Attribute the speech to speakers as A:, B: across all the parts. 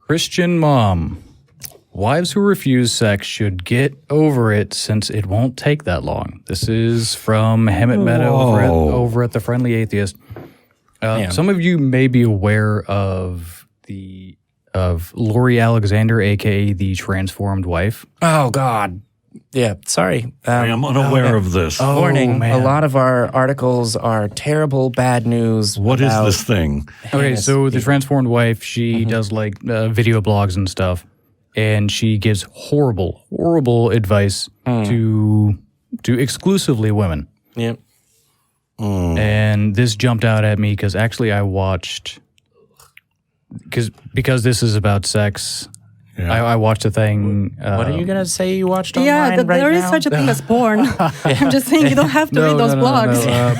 A: Christian mom. Wives who refuse sex should get over it since it won't take that long. This is from Hemet Meta over at the Friendly Atheist. Some of you may be aware of Lori Alexander, a.k.a. the transformed wife.
B: Oh, God. Yeah, sorry.
C: I am unaware of this.
B: Warning,
A: man.
B: a lot of our articles are terrible, bad news.
C: What is this thing?
A: Okay, so the transformed wife, she does like video blogs and stuff, and she gives horrible advice to exclusively women.
B: Yep.
A: And this jumped out at me because actually I watched, because this is about sex. Yeah. I watched a thing.
B: What are you going to say you watched online right now?
D: There is such a thing as porn. I'm just saying you don't have to read those blogs.
A: No.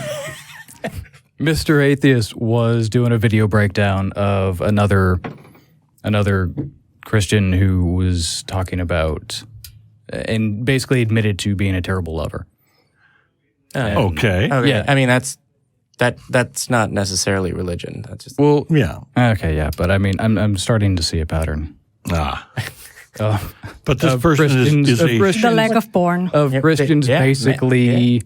A: Mr. Atheist was doing a video breakdown of another Christian who was talking about and basically admitted to being a terrible lover.
C: Okay.
A: Yeah.
B: I mean, that's not necessarily religion. That's just
C: yeah.
A: Okay, yeah, but I mean, I'm starting to see a pattern.
C: But this person is
D: the lack of porn.
A: Of Christians basically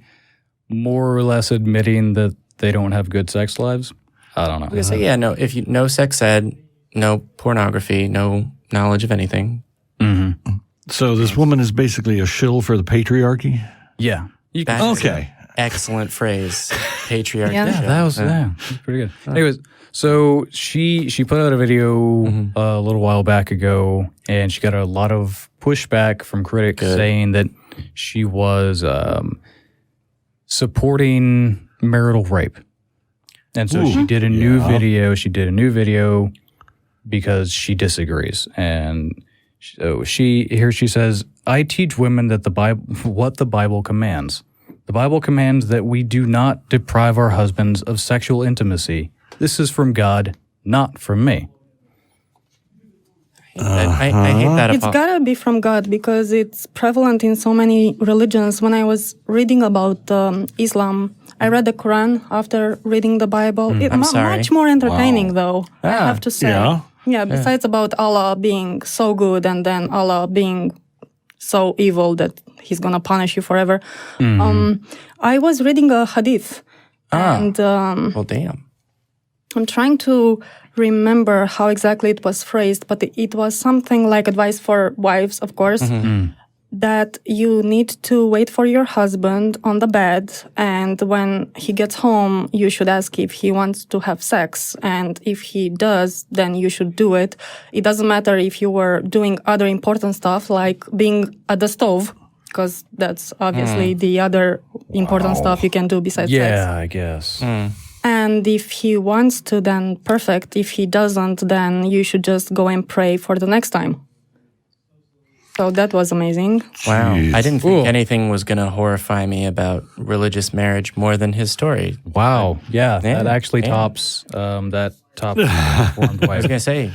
A: more or less admitting that they don't have good sex lives. I don't know.
B: I was gonna say, no, if you no sex ed, no pornography, no knowledge of anything.
A: Mm-hmm.
C: So this woman is basically a shill for the patriarchy?
A: Yeah.
C: Okay.
B: Excellent phrase. Patriarchy.
D: Yeah.
A: That was pretty good. Anyways, so she put out a video a little while back ago, and she got a lot of pushback from critics saying that she was supporting marital rape. And so she did a new video. She did a new video because she disagrees. And so she says, I teach women that what the Bible commands. The Bible commands that we do not deprive our husbands of sexual intimacy. This is from God, not from me.
B: I hate that.
D: It's gotta be from God because it's prevalent in so many religions. When I was reading about Islam, I read the Quran after reading the Bible. It's much more entertaining, though, I have to say. Yeah, besides about Allah being so good and then Allah being so evil that he's going to punish you forever. I was reading a hadith. And
B: well, damn.
D: I'm trying to remember how exactly it was phrased, but it was something like advice for wives, of course, that you need to wait for your husband on the bed, and when he gets home, you should ask if he wants to have sex, and if he does, then you should do it. It doesn't matter if you were doing other important stuff, like being at the stove, because that's obviously the other important stuff you can do besides sex.
A: Yeah, I guess.
D: And if he wants to, then perfect. If he doesn't, then you should just go and pray for the next time. So that was amazing.
B: Wow. I didn't think anything was going to horrify me about religious marriage more than his story.
A: Wow. Yeah, that actually tops that top informed wife.
B: I was going to say,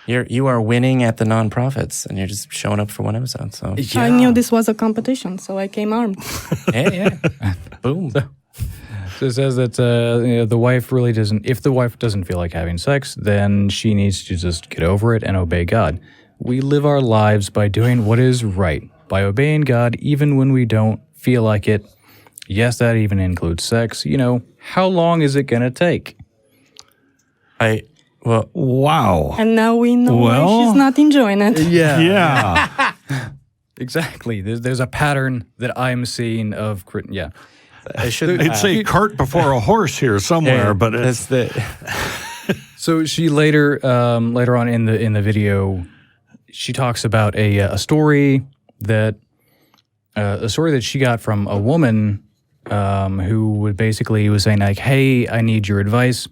B: you are winning at the non-profits, and you're just showing up for one episode. So
D: I knew this was a competition, so I came armed.
B: Boom.
A: So it says that the wife really doesn't, if the wife doesn't feel like having sex, then she needs to just get over it and obey God. We live our lives by doing what is right, by obeying God even when we don't feel like it. Yes, that even includes sex. You know, how long is it going to take?
C: Wow.
D: And now we know why she's not enjoying it.
C: Yeah.
A: Exactly. There's a pattern that I'm seeing of,
C: It'd say cart before a horse here somewhere, but it's
A: So she later on in the video, she talks about a story that she got from a woman who was saying like, "Hey, I need your advice.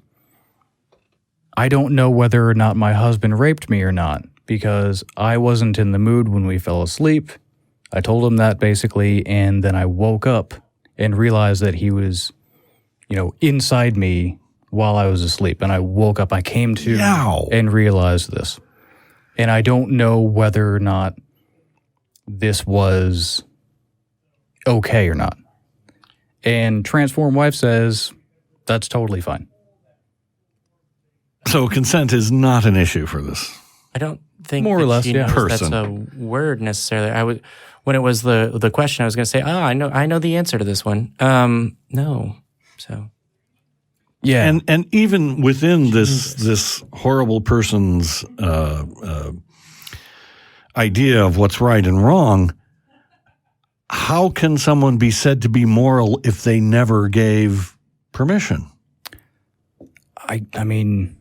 A: I don't know whether or not my husband raped me or not because I wasn't in the mood when we fell asleep. I told him that basically, and then I woke up and realized that he was, inside me while I was asleep. And I woke up, I came to and realized this. And I don't know whether or not this was okay or not." And Transform Wife says, that's totally fine.
C: So consent is not an issue for this.
B: I don't think
A: More or
B: that
A: less,
B: she
A: yeah.
B: knows
C: Person.
B: that's a word necessarily. When it was the question, I was going to say, I know the answer to this one. No. So
A: Yeah.
C: And even within this horrible person's idea of what's right and wrong, how can someone be said to be moral if they never gave permission?
A: I mean,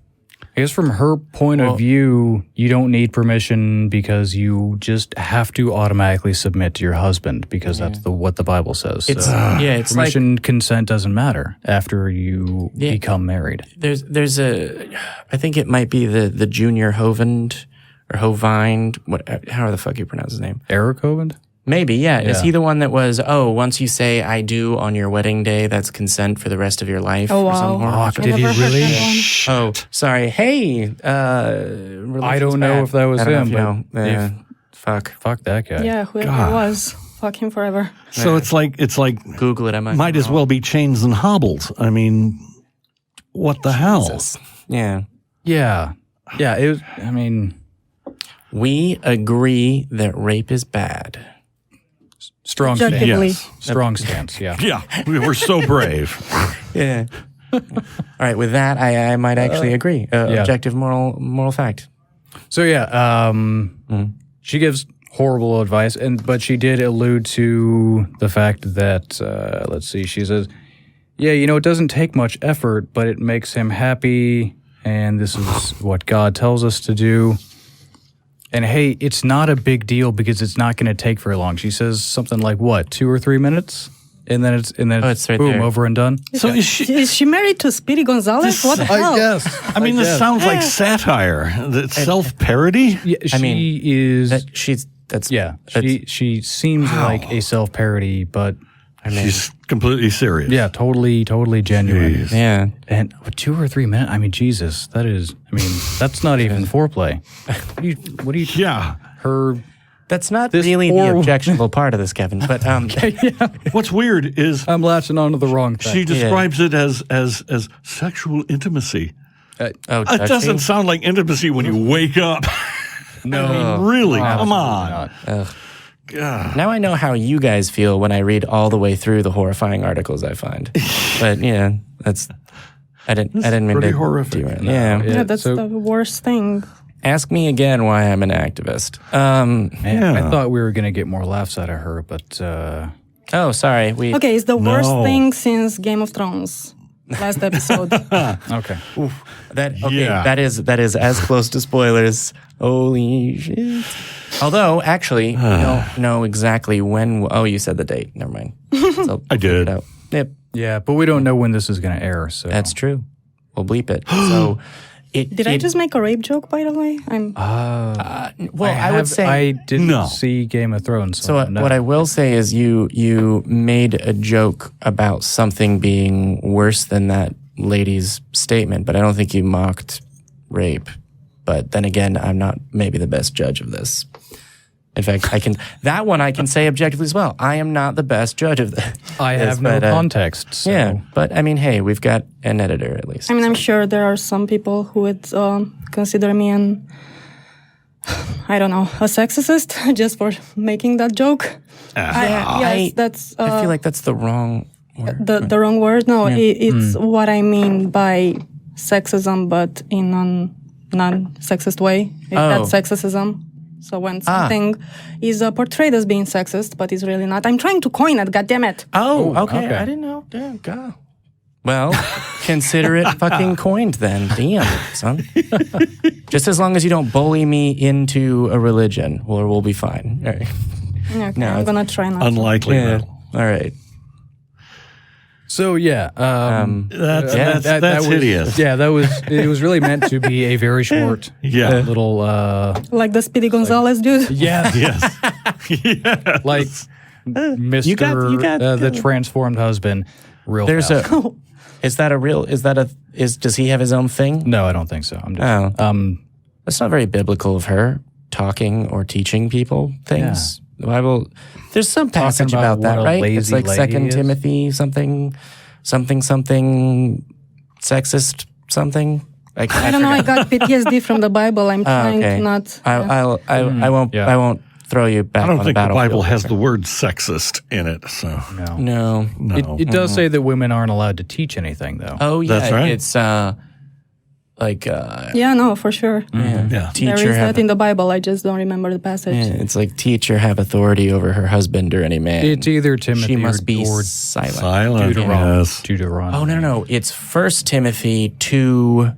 A: I guess from her point of view, you don't need permission because you just have to automatically submit to your husband because that's what the Bible says.
B: it's
A: It's permission, consent doesn't matter after you become married.
B: there's I think it might be the Junior Hovind or Hovind. How the fuck you pronounce his name?
A: Eric Hovind?
B: Maybe, yeah. Is he the one that was, once you say I do on your wedding day, that's consent for the rest of your life?
D: Oh,
B: or some
D: wow.
B: horrible shit?
A: Did he
D: never heard
A: really?
D: that one.
B: Oh, sorry. Hey,
A: I don't know if that was him, but
B: fuck.
A: fuck that guy.
D: Yeah, whoever it was, fuck him forever.
C: So it's like
B: Google it.
C: might as well be chains and hobbles. I mean, what the hell?
B: Jesus. Yeah.
A: Yeah. Yeah. It was, I mean,
B: We agree that rape is bad.
A: strong stance.
D: Objectively.
C: Yes.
A: Strong stance. Yeah.
C: Yeah, we were so brave.
B: Yeah. All right. With that, I might actually agree. Objective moral fact.
A: So yeah, she gives horrible advice, but she did allude to the fact that let's see, she says, "Yeah, it doesn't take much effort, but it makes him happy, and this is what God tells us to do. And hey, it's not a big deal because it's not going to take very long." She says something like, "What, 2 or 3 minutes?" And then it's
B: right
A: boom,
B: there.
A: over and done.
C: So
D: Is she married to Speedy Gonzalez? What the hell?
C: I mean, this sounds like satire. Self-parody?
A: Yeah, she is. She seems like a self-parody, but
C: She's completely serious.
A: yeah, totally genuine.
C: Jeez.
B: Yeah.
A: And 2 or 3 minutes? I mean, Jesus, that's not even foreplay. What do you?
C: Yeah.
A: Her.
B: That's not
A: This
B: really the
A: horrible-
B: objectionable part of this, Kevin. But
C: What's weird is
A: I'm latching onto the wrong thing.
C: she describes it as sexual intimacy. It
B: touching?
C: doesn't sound like intimacy when you wake up.
A: No,
C: I mean, really? Come on.
A: not.
C: God.
B: Now I know how you guys feel when I read all the way through the horrifying articles I find. But yeah, I didn't mean
C: pretty
B: to
C: horrific.
B: do it. Yeah.
D: Yeah, that's
A: so-
D: the worst thing.
B: Ask me again why I'm an activist.
A: Man,
C: Yeah.
A: I thought we were gonna get more laughs out of her, but
B: Oh, sorry.
D: Okay, it's the worst
C: No.
D: thing since Game of Thrones. Last episode.
A: okay.
C: Yeah.
B: That is as close to spoilers. Holy shit. Although, actually, we don't know exactly when. Oh, you said the date. Never mind. So
C: I did.
B: Out. Yep,
A: Yeah, but we don't know when this is gonna air. So
B: that's true. We'll bleep it. So,
D: Did I just make a rape joke, by the way?
B: Well, I would say.
A: I didn't
C: No.
A: see Game of Thrones.
B: So what I will say is you made a joke about something being worse than that lady's statement, but I don't think you mocked rape. But then again, I'm not maybe the best judge of this. In fact, I can say objectively as well. I am not the best judge of this.
A: I have no context. So.
B: Yeah, but I mean, hey, we've got an editor at least.
D: I mean, I'm sure there are some people who would consider me I don't know, a sexist just for making that joke. That's.
B: I feel like that's the wrong word.
D: The wrong word. No, it's what I mean by sexism, but in a non-sexist way. That's sexism. So when something is portrayed as being sexist, but is really not. I'm trying to coin it, goddammit.
B: Oh, okay. I didn't know. Damn, God. Well, consider it fucking coined then. Damn, son. Just as long as you don't bully me into a religion, we'll be fine. All right.
D: Okay,
B: No,
D: I'm going to try not
C: Unlikely.
B: Yeah.
C: though.
B: All right.
A: So yeah,
C: That's hideous.
A: Yeah, it was really meant to be a very short,
C: Yeah.
A: little,
D: like the Speedy Gonzalez dude.
A: yeah,
C: Yes.
A: like Mr.
B: You got
A: the transformed husband. Real.
B: There's
A: fast.
B: does he have his own thing?
A: No, I don't think so. I'm just,
B: That's not very biblical of her, talking or teaching people things. The Bible, there's some passage
A: about
B: about that,
A: what a
B: right?
A: lazy
B: It's like
A: lady
B: 2
A: is?
B: Timothy something sexist something. Like,
D: I don't know. I got PTSD from the Bible. I'm trying
B: okay.
D: to not.
B: I won't throw you back.
C: I don't
B: on
C: think
B: the
C: the
B: battlefield
C: Bible has
B: here.
C: the word sexist in it. So
B: No.
A: It does say that women aren't allowed to teach anything, though.
B: Oh yeah,
C: That's right.
B: It's like
D: Yeah, no, for sure.
C: Yeah.
D: There
B: teacher
D: is
B: have
D: that in the Bible. I just don't remember the passage.
B: it's like teacher have authority over her husband or any man.
A: It's either Timothy
B: she must be
A: or
B: silent.
C: Silent.
A: Deuteronomy.
C: Yes.
A: Deuteronomy.
B: Oh no, it's 1 Timothy 2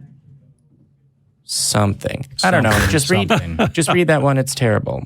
B: something. I don't know. Just read
A: Something.
B: just read that one. It's terrible.